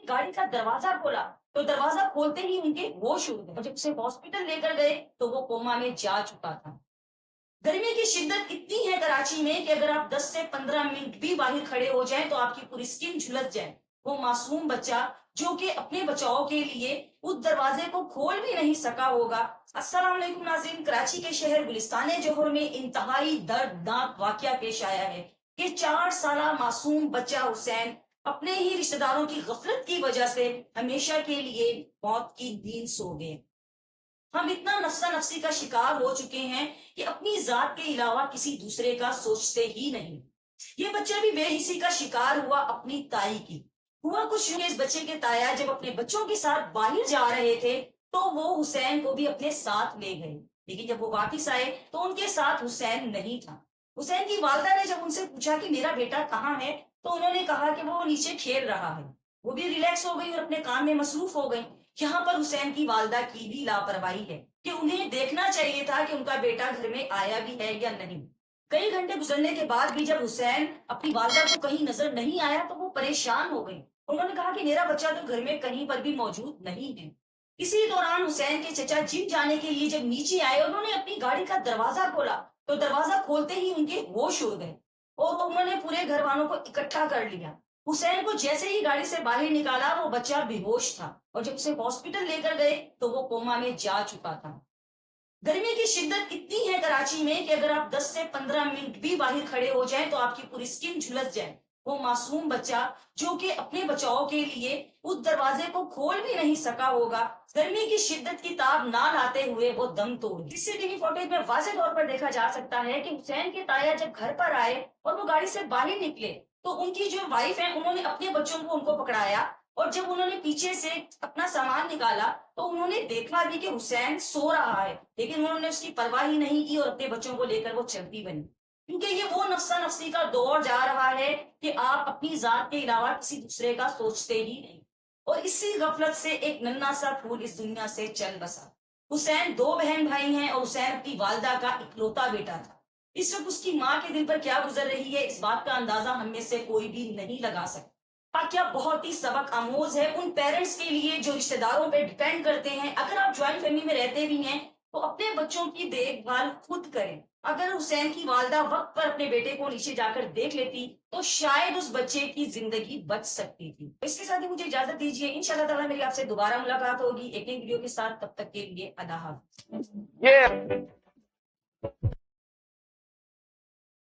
गाड़ी का दरवाजा खोला तो दरवाजा खोलते ही उनके होश उड़ गए और जब उसे हॉस्पिटल लेकर गए तो वो कोमा में जा चुका था। गर्मी की शिद्दत इतनी है कराची में कि अगर आप 10 से 15 मिनट भी बाहर खड़े हो जाएं तो आपकी पूरी स्किन झुलस जाए। वो मासूम बच्चा जो कि अपने बचाव के लिए उस दरवाजे को खोल भी नहीं सका होगा। अस्सलाम वालेकुम नाज़रीन, कराची के शहर गुलिस्तान जोहर में इंतहाई दर्दनाक वाकया पेश आया है कि 4 साला मासूम बच्चा हुसैन अपने ही रिश्तेदारों की गफलत की वजह से हमेशा के लिए मौत की नींद सो गए। हम इतना नफ्सा नफसी का शिकार हो चुके हैं कि अपनी जात के अलावा किसी दूसरे का सोचते ही नहीं। ये बच्चा भी बेहिसी का शिकार हुआ अपनी ताई की। हुआ कुछ यूं कि इस बच्चे के ताया जब अपने बच्चों के साथ बाहर जा रहे थे तो वो हुसैन को भी अपने साथ ले गए, लेकिन जब वो वापस आए तो उनके साथ हुसैन नहीं था। हुसैन की वालदा ने जब उनसे पूछा कि मेरा बेटा कहाँ है तो उन्होंने कहा कि वो नीचे खेल रहा है। वो भी रिलैक्स हो गई और अपने काम में मसरूफ हो गई। यहाँ पर हुसैन की वालदा की भी लापरवाही है कि उन्हें देखना चाहिए था कि उनका बेटा घर में आया भी है या नहीं। कई घंटे गुजरने के बाद भी जब हुसैन अपनी वालदा को कहीं नजर नहीं आया तो वो परेशान हो गई। उन्होंने कहा कि मेरा बच्चा तो घर में कहीं पर भी मौजूद नहीं है। इसी दौरान हुसैन के चचा जिम जाने के लिए जब नीचे आए उन्होंने अपनी गाड़ी का दरवाजा खोला तो दरवाजा खोलते ही उनके होश उड़ गए और उन्होंने पूरे घर वालों को इकट्ठा कर लिया। हुसैन को जैसे ही गाड़ी से बाहर निकाला वो बच्चा बेहोश था और जब उसे हॉस्पिटल लेकर गए तो वो कोमा में जा चुका था। गर्मी की शिद्दत इतनी है कराची में कि अगर आप 10 से 15 मिनट भी बाहर खड़े हो जाएं तो आपकी पूरी स्किन झुलस जाए। वो मासूम बच्चा जो कि अपने बचाव के लिए उस दरवाजे को खोल भी नहीं सका होगा। गर्मी की शिद्दत की ताब ना लाते हुए वो दम तोड़ गया। सीसीटीवी फुटेज में वाज़ेह तौर पर देखा जा सकता है कि हुसैन के ताया जब घर पर आए और वो गाड़ी से बाहर निकले तो उनकी जो वाइफ है उन्होंने अपने बच्चों को उनको पकड़ाया और जब उन्होंने पीछे से अपना सामान निकाला तो उन्होंने देखा भी कि हुसैन सो रहा है, लेकिन उन्होंने उसकी परवाह ही नहीं की और अपने बच्चों को लेकर वो चलती बनी। क्योंकि ये वो नफ्सा नफसी का दौर जा रहा है कि आप अपनी जात के अलावा किसी दूसरे का सोचते ही नहीं और इसी गफलत से एक नन्हा सा फूल इस दुनिया से चल बसा। हुसैन 2 बहन भाई हैं और हुसैन अपनी वालदा का इकलौता बेटा था। इस वक्त उसकी माँ के दिल पर क्या गुजर रही है इस बात का अंदाजा हम में से कोई भी नहीं लगा सकता। क्या बहुत ही सबक आमोज है उन पेरेंट्स के लिए जो रिश्तेदारों पे डिपेंड करते हैं। अगर आप ज्वाइंट फैमिली में रहते भी हैं तो अपने बच्चों की देखभाल खुद करें। अगर हुसैन की वालदा वक्त पर अपने बेटे को नीचे जाकर देख लेती तो शायद उस बच्चे की जिंदगी बच सकती थी। इसके साथ ही मुझे इजाजत दीजिए, इंशाल्लाह ताला मेरी आपसे दोबारा मुलाकात होगी एक नई वीडियो के साथ। तब तक के लिए अल्लाह हाफ़िज़।